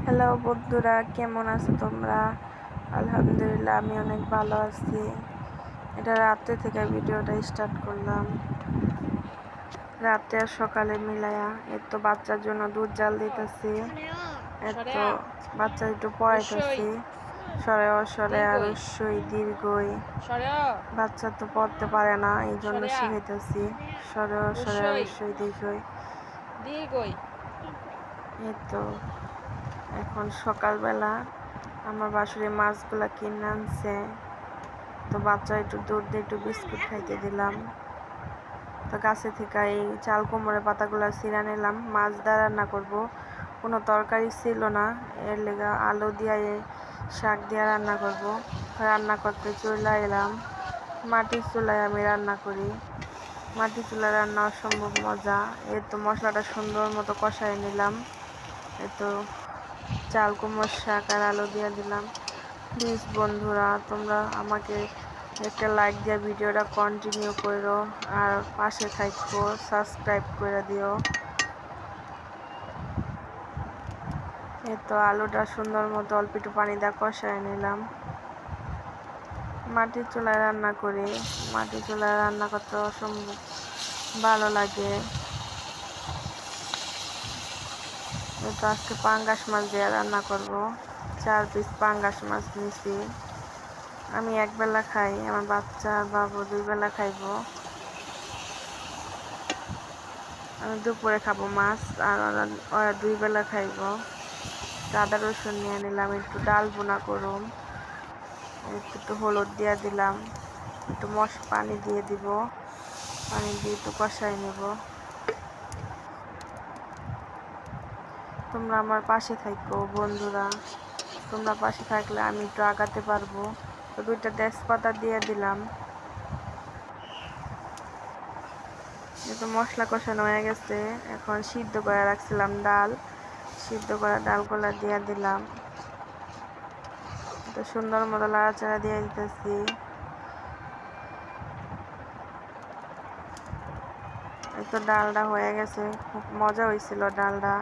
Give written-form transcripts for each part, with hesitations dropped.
Hello বন্ধুরা, কেমন আছো তোমরা? আলহামদুলিল্লাহ, আমি অনেক ভালো আছি। এটা রাত্রে থেকে ভিডিওটা স্টার্ট করলাম, রাতে আর সকালে মিলায়া। তো বাচ্চার জন্য দুধ জাল দিতেছি, তো বাচ্চা একটু পড়াইতেছি। সরে অসরে আর রস্যই দীর্ঘই, বাচ্চা তো পড়তে পারে না, এই জন্য শিখাইতেছি। সরে অসরে আর রস্যই দীর্ঘই। এই তো এখন সকালবেলা আমার বাশুরে মাছগুলা কিনে আনছে, তো বাচ্চা একটু দুধ দিয়ে একটু বিস্কুট খাইতে দিলাম। তো গাছে থেকে এই চাল কুমড়োর পাতাগুলা ছিঁড়া নিলাম, মাছ দিয়ে রান্না করব। কোনো তরকারি ছিল না, এর লেগে আলু দিয়ে শাক দিয়ে রান্না করব। রান্না করতে চলে এলাম। মাটির চুলায় আমি রান্না করি, মাটির চুলায় রান্না অসম্ভব মজা। এই তো মশলাটা সুন্দর মতো কষাই নিলাম। এই তো চাল কুমড়োর শাক আর আলু দিয়ে দিলাম। প্লিজ বন্ধুরা, তোমরা আমাকে একটা লাইক দিয়ে ভিডিওটা কন্টিনিউ করো, আর পাশে থাকো, সাবস্ক্রাইব করে দিও। এই তো আলুটা সুন্দর মতো অল্প একটু পানি দিয়ে কষায় নিলাম। মাটির চুলায় রান্না করি, মাটির চুলায় রান্না করতে অসম্ভব ভালো লাগে। এই তো আজকে পাঙ্গাস মাছ দিয়ে রান্না করব। 4 পিস পাঙ্গাস মাছ নিছি। আমি একবেলা খাই, আমার বাচ্চা বাবু 2 বেলা খাইব। আমি দুপুরে খাবো মাছ, আর ওরা 2 বেলা খাইব। আদা রসুন নিয়ে নিলাম, একটু ডাল বোনা করুম। একটু হলুদ দিয়ে দিলাম, একটু পানি দিয়ে দিব, পানি দিয়ে একটু কষাই নেব। তোমরা আমার পাশে থাকো বন্ধুরা, তোমরা পাশে থাকলে আমি একটু আগাতে পারবো। তো 2টা তেজপাতা দিয়ে দিলাম। তো মশলা কষানো হয়ে গেছে, এখন সিদ্ধ করে রাখছিলাম ডাল, সিদ্ধ করা ডালগুলা দিয়ে দিলাম। তো সুন্দর মতো লাড়াচাড়া দিয়ে দিতেছি। এই তো ডালটা হয়ে গেছে, খুব মজা হয়েছিল ডালটা।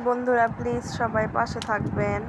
বন্ধুরা প্লিজ সবাই পাশে থাকবেন।